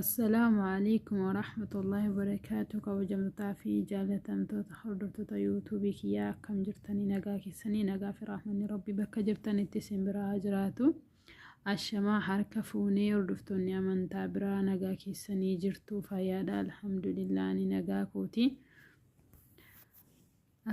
السلام عليكم ورحمة الله وبركاته. كوجمتا في جالتمتو تخردتو يوتيوبي كيا كم جرتني نجاكي سني نجا في رحمن ربي بك جرتني تسم برا جراتو الشما حركة فوني وردفتوني من تابرا نجاكي سني جرتو فيادا الحمد لله نجاكوتي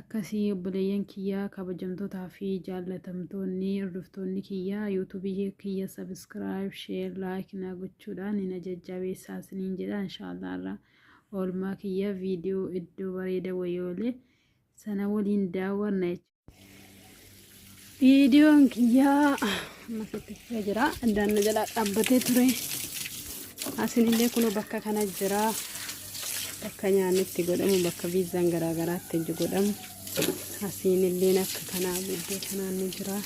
akkasii obboleeyyan kiyyaa kabajamtootaa fi jaallatamtoonni hordoftoonni kiyyaa yuutuubii kiyya sabiskiraayib sheer laayik na gochuudhaan na jajjabeessaa isiniin jedha. Inshaallah irraa oolmaa kiyya viidiyoo iddoo bareeda wayoolee sana waliin daawwanna jechuudha. Viidiyoon kiyyaa makitti jira addaan na jalaa dhaabbatee ture. Asinillee kun bakka kana jira. Bakka nyaannitti godhamu bakka viizaan garaagaraatti itti godhamu asiinillee akka kanaa iddoo kanaan ni jira.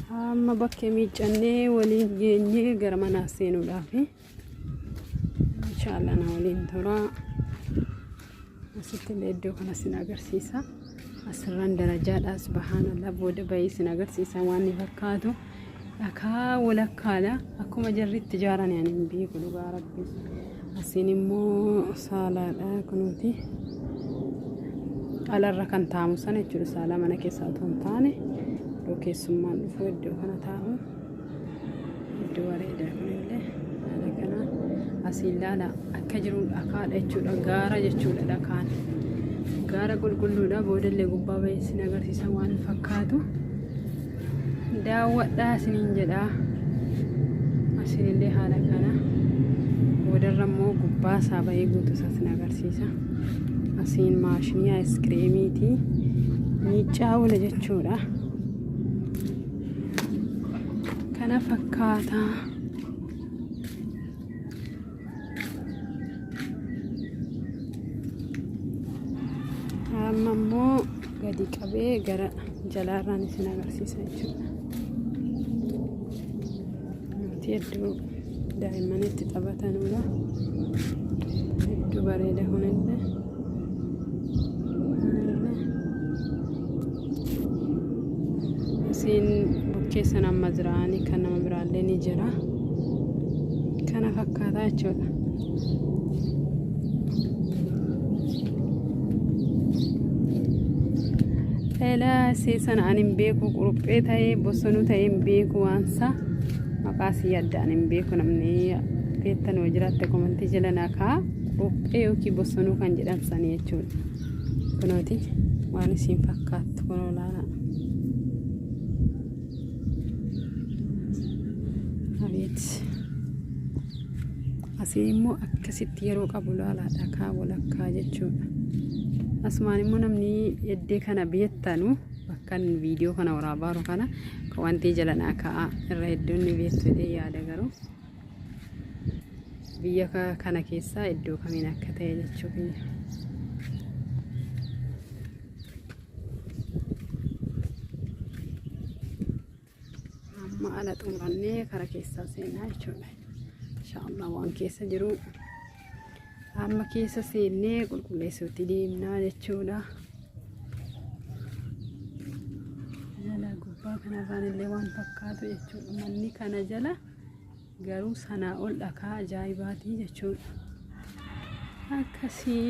Amma bakka miicannee waliin geenyee gara manaa seenuudhaaf inshaallah na waliin tura. Asitti iddoo kana sin agarsiisa. Asirraan darajaadha subhaanallah booda bahee sin agarsiisa waan ni fakkaatu. Dhakaa walakkaadha akkuma jarritti ijaaran yaani hin beeku dhugaa rabbi. Asiin immoo saalaadha kunuuti. Alarra kan taa'amu sana jechuudha saalaa mana keessaa otoo hin taane. Keessummaan dhufuu iddoo kana taa'u iddoo bareedaa kunillee haala kanaan asiin laala akka jiru dhakaadha jechuudha. Gaara jechuudha dhakaan gaara qulqulluudha. Boodallee gubbaa bahee sin agarsiisa waan fakkaatu daawwadhaa isiniin jedhaa. Asiinillee haala kana boodarra immoo gubbaa isaa bahee guutuu isaa sin agarsiisa. Asiin maashinii aayiskiriimiiti miiccaa oola jechuudha. Kana fakkaata. Amma immoo gadi qabee gara jalaarraan isin agarsiisa jechuudha. Nuti iddoo daa'imman itti taphatanudha. Iddoo bareeda kunillee. Asiin keessan amma jiraanii kan nama biraallee ni jira. Kana fakkaataa jechuudha. Elaa seesan ani hin beeku quruphee ta'ee bosonuu ta'ee hin beeku waansa maqaa si yaddaan hin beeku namni beektan yoo jiraatte komantii jala nakaa quruphee yookiin bosonuu kan jedhan sanii jechuudha. Kunooti waan isiin fakkaattu kunoo laala. Asii immoo akkasitti yeroo qabu laala dhakaa walakkaa jechuudha. Asumaan immoo namni eddee kana beektanu bakka viidiyoo kana waraabaaru kana wanti jala nakaa irra hedduun ni beektu jedhee yaada garuu biyya kana keessaa iddoo kamiin akka ta'e jechuudha. Amma ala xumurannee kara keessaa seenaa jechuudha. Inshaallah waan keessa jiru amma keessa seennee qulqulleessuutti deemnaa jechuudha. Jala gubbaa kanarraan illee waan fakkaatu jechuudha. Manni kana jala garuu sanaa ol dhakaa ajaa'ibaatii jechuudha. Akkasii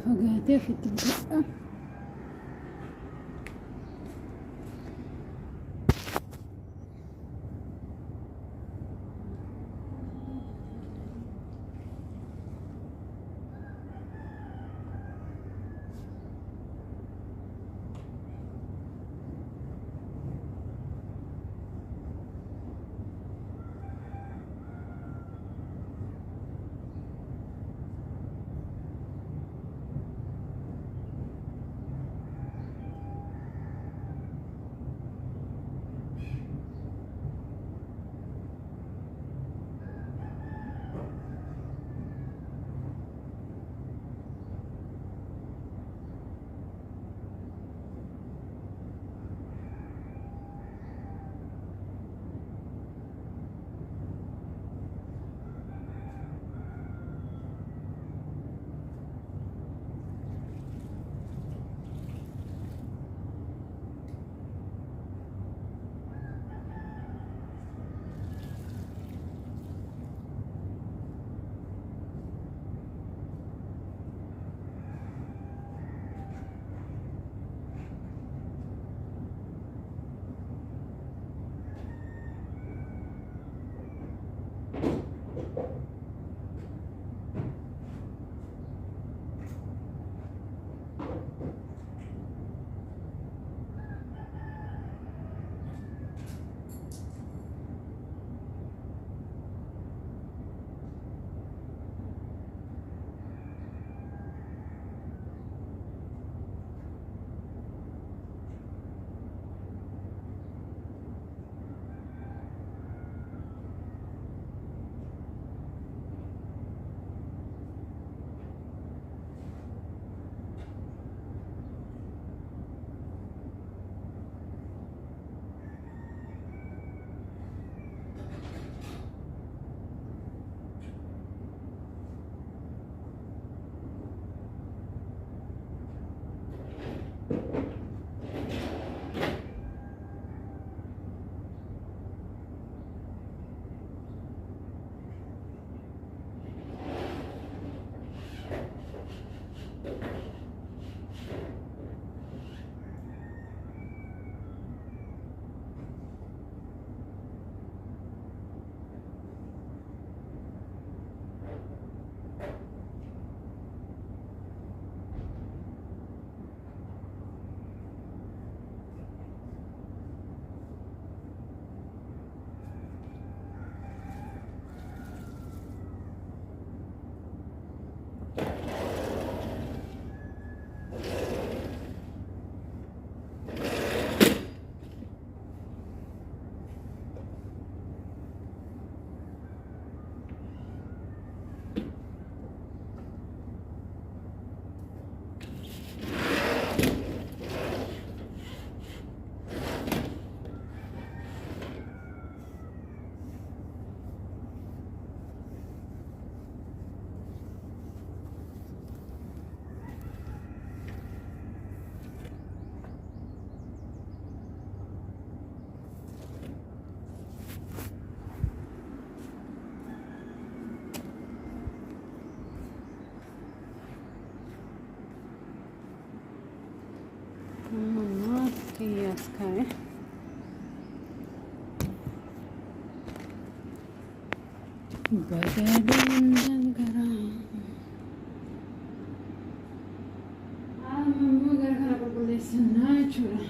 فقعتي في التبقى Yaskae Bagadan Dangara Gara-gara population natural.